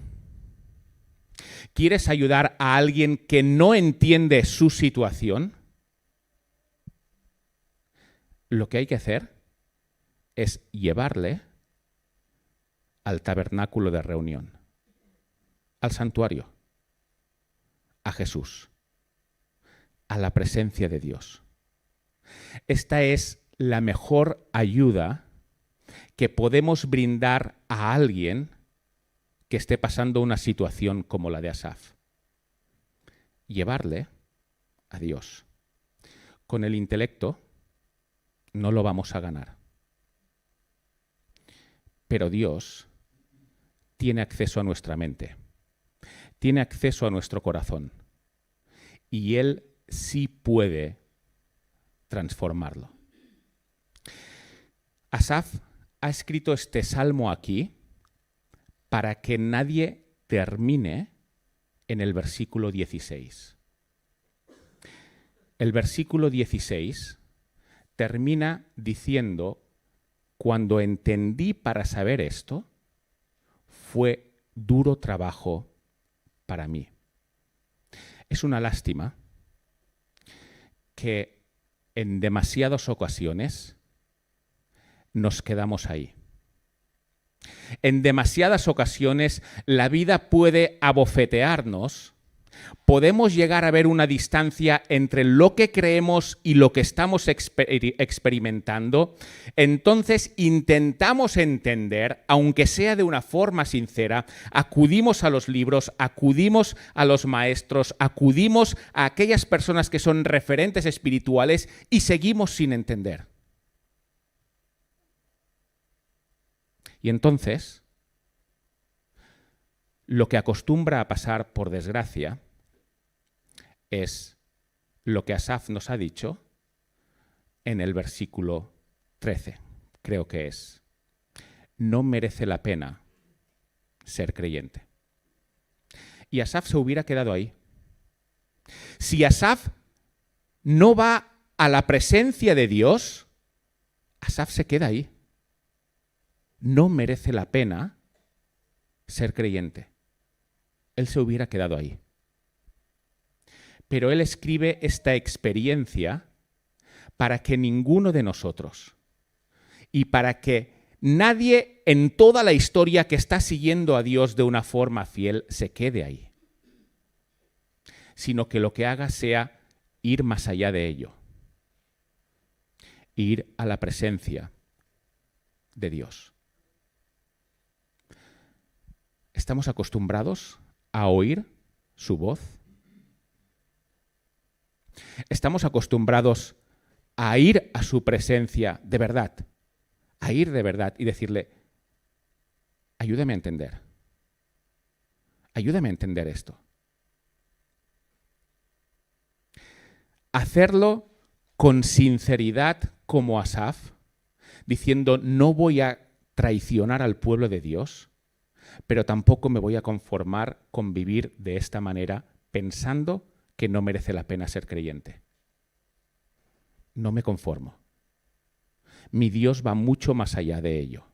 ¿Quieres ayudar a alguien que no entiende su situación? Lo que hay que hacer es llevarle al tabernáculo de reunión, al santuario, a Jesús, a la presencia de Dios. Esta es la mejor ayuda que podemos brindar a alguien que esté pasando una situación como la de Asaf. Llevarle a Dios. Con el intelecto no lo vamos a ganar. Pero Dios tiene acceso a nuestra mente, tiene acceso a nuestro corazón y Él sí puede transformarlo. Asaf ha escrito este salmo aquí para que nadie termine en el versículo 16. El versículo 16 termina diciendo: cuando entendí para saber esto, fue duro trabajo para mí. Es una lástima que en demasiadas ocasiones nos quedamos ahí. En demasiadas ocasiones la vida puede abofetearnos. Podemos llegar a ver una distancia entre lo que creemos y lo que estamos experimentando. Entonces intentamos entender, aunque sea de una forma sincera, acudimos a los libros, acudimos a los maestros, acudimos a aquellas personas que son referentes espirituales y seguimos sin entender. Y entonces, lo que acostumbra a pasar, por desgracia, es lo que Asaf nos ha dicho en el versículo 13, creo que es: no merece la pena ser creyente. Y Asaf se hubiera quedado ahí. Si Asaf no va a la presencia de Dios, Asaf se queda ahí. No merece la pena ser creyente. Él se hubiera quedado ahí. Pero él escribe esta experiencia para que ninguno de nosotros y para que nadie en toda la historia que está siguiendo a Dios de una forma fiel se quede ahí, sino que lo que haga sea ir más allá de ello, ir a la presencia de Dios. ¿Estamos acostumbrados a oír su voz? ¿Estamos acostumbrados a ir a su presencia de verdad, a ir de verdad y decirle, ayúdame a entender esto. Hacerlo con sinceridad como Asaf, diciendo, no voy a traicionar al pueblo de Dios, pero tampoco me voy a conformar con vivir de esta manera pensando que no merece la pena ser creyente. No me conformo. Mi Dios va mucho más allá de ello.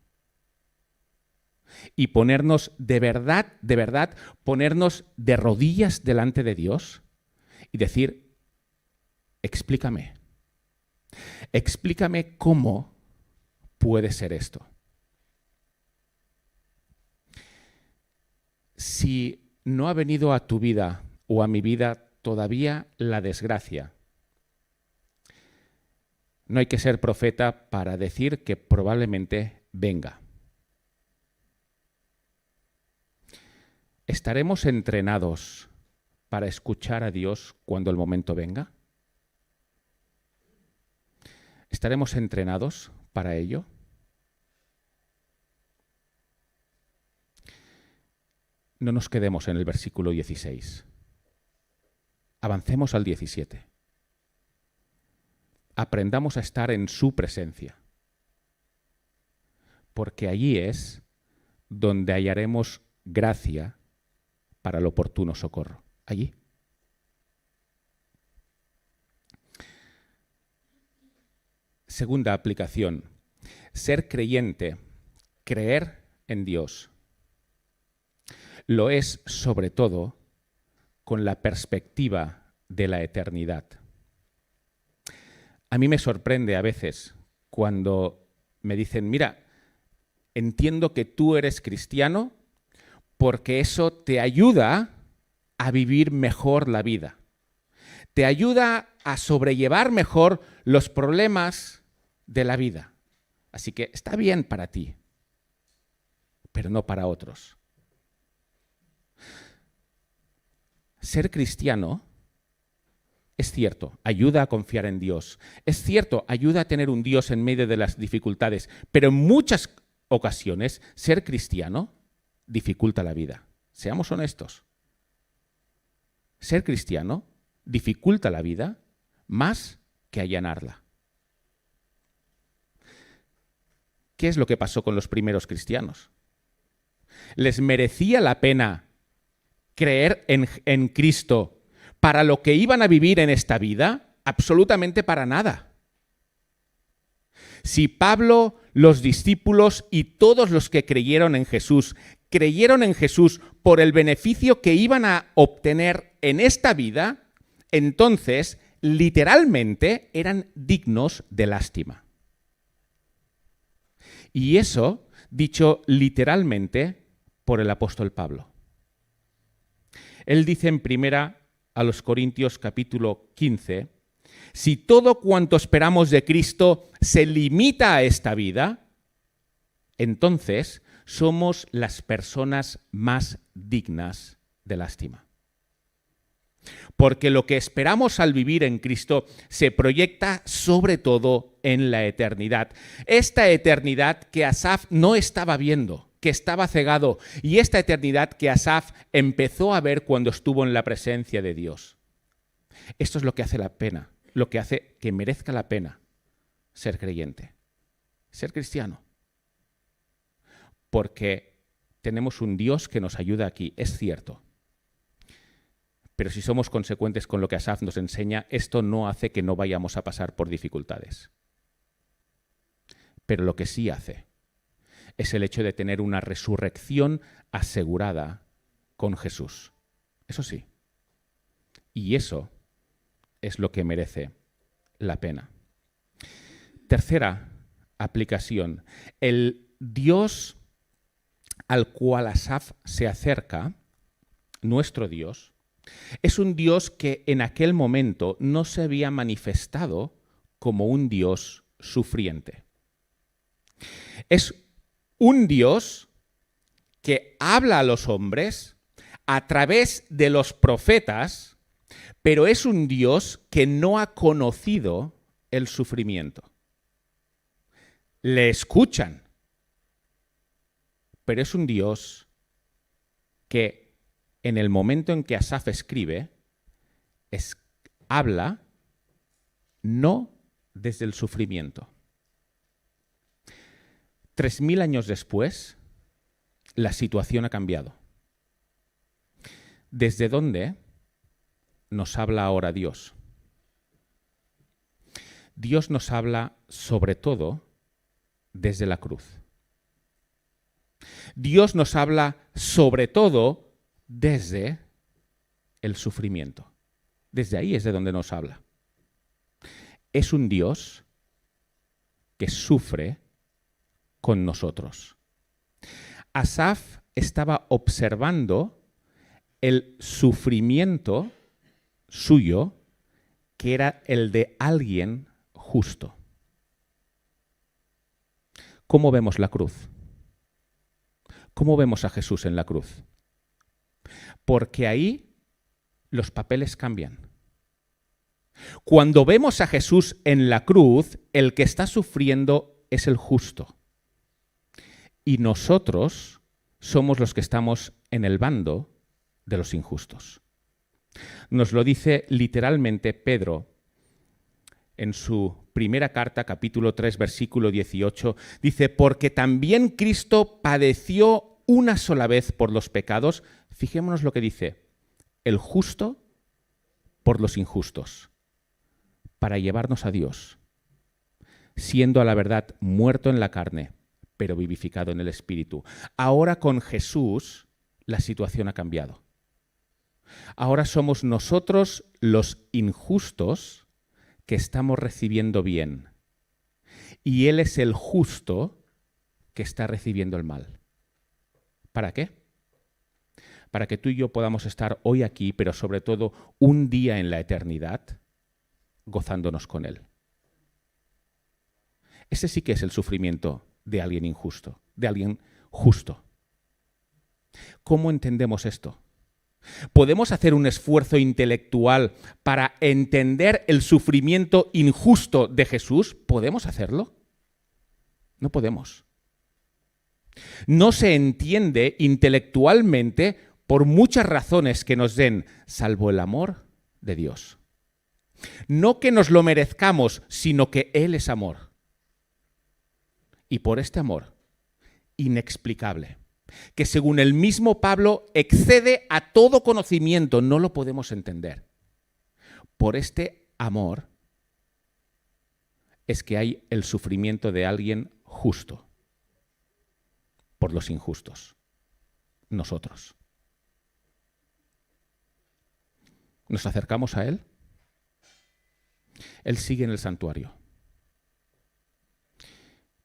Y ponernos de verdad, ponernos de rodillas delante de Dios y decir, explícame cómo puede ser esto. Si no ha venido a tu vida o a mi vida todavía la desgracia, no hay que ser profeta para decir que probablemente venga. ¿Estaremos entrenados para escuchar a Dios cuando el momento venga? ¿Estaremos entrenados para ello? No nos quedemos en el versículo 16. Avancemos al 17. Aprendamos a estar en su presencia, porque allí es donde hallaremos gracia para el oportuno socorro. Allí. Segunda aplicación. Ser creyente, creer en Dios, lo es sobre todo con la perspectiva de la eternidad. A mí me sorprende a veces cuando me dicen, mira, entiendo que tú eres cristiano porque eso te ayuda a vivir mejor la vida. Te ayuda a sobrellevar mejor los problemas de la vida. Así que está bien para ti, pero no para otros. Ser cristiano, es cierto, ayuda a confiar en Dios. Es cierto, ayuda a tener un Dios en medio de las dificultades, pero en muchas ocasiones ser cristiano dificulta la vida. Seamos honestos. Ser cristiano dificulta la vida más que allanarla. ¿Qué es lo que pasó con los primeros cristianos? ¿Les merecía la pena creer en Cristo para lo que iban a vivir en esta vida? Absolutamente para nada. Si Pablo, los discípulos y todos los que creyeron en Jesús por el beneficio que iban a obtener en esta vida, entonces literalmente eran dignos de lástima. Y eso dicho literalmente por el apóstol Pablo. Él dice en primera a los Corintios capítulo 15, si todo cuanto esperamos de Cristo se limita a esta vida, entonces somos las personas más dignas de lástima. Porque lo que esperamos al vivir en Cristo se proyecta sobre todo en la eternidad. Esta eternidad que Asaf no estaba viendo, que estaba cegado, y esta eternidad que Asaf empezó a ver cuando estuvo en la presencia de Dios. Esto es lo que hace la pena, lo que hace que merezca la pena ser creyente, ser cristiano. Porque tenemos un Dios que nos ayuda aquí, es cierto. Pero si somos consecuentes con lo que Asaf nos enseña, esto no hace que no vayamos a pasar por dificultades. Pero lo que sí hace es el hecho de tener una resurrección asegurada con Jesús. Eso sí. Y eso es lo que merece la pena. Tercera aplicación. El Dios al cual Asaf se acerca, nuestro Dios, es un Dios que en aquel momento no se había manifestado como un Dios sufriente. Es un Dios que habla a los hombres a través de los profetas, pero es un Dios que no ha conocido el sufrimiento. Le escuchan. Pero es un Dios que en el momento en que Asaf escribe, habla no desde el sufrimiento. 3000 años después, la situación ha cambiado. ¿Desde dónde nos habla ahora Dios? Dios nos habla sobre todo desde la cruz. Dios nos habla sobre todo desde el sufrimiento. Desde ahí es de donde nos habla. Es un Dios que sufre con nosotros. Asaf estaba observando el sufrimiento suyo, que era el de alguien justo. ¿Cómo vemos la cruz? ¿Cómo vemos a Jesús en la cruz? Porque ahí los papeles cambian. Cuando vemos a Jesús en la cruz, el que está sufriendo es el justo. Y nosotros somos los que estamos en el bando de los injustos. Nos lo dice literalmente Pedro en su primera carta, capítulo 3, versículo 18. Dice, porque también Cristo padeció una sola vez por los pecados. Fijémonos lo que dice, el justo por los injustos, para llevarnos a Dios, siendo a la verdad muerto en la carne, pero vivificado en el Espíritu. Ahora con Jesús la situación ha cambiado. Ahora somos nosotros los injustos que estamos recibiendo bien. Y Él es el justo que está recibiendo el mal. ¿Para qué? Para que tú y yo podamos estar hoy aquí, pero sobre todo un día en la eternidad, gozándonos con Él. Ese sí que es el sufrimiento de alguien injusto, de alguien justo. ¿Cómo entendemos esto? ¿Podemos hacer un esfuerzo intelectual para entender el sufrimiento injusto de Jesús? ¿Podemos hacerlo? No podemos. No se entiende intelectualmente por muchas razones que nos den, salvo el amor de Dios. No que nos lo merezcamos, sino que Él es amor. Y por este amor inexplicable, que según el mismo Pablo excede a todo conocimiento, no lo podemos entender. Por este amor es que hay el sufrimiento de alguien justo por los injustos, nosotros. ¿Nos acercamos a Él? Él sigue en el santuario.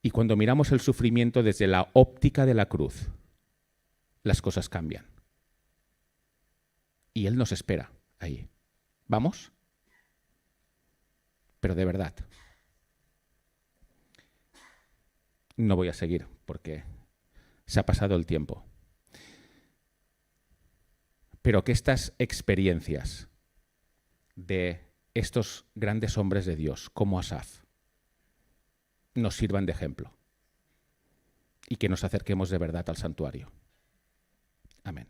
Y cuando miramos el sufrimiento desde la óptica de la cruz, las cosas cambian. Y Él nos espera ahí. ¿Vamos? Pero de verdad. No voy a seguir porque se ha pasado el tiempo. Pero que estas experiencias de estos grandes hombres de Dios, como Asaf, nos sirvan de ejemplo y que nos acerquemos de verdad al santuario. Amén.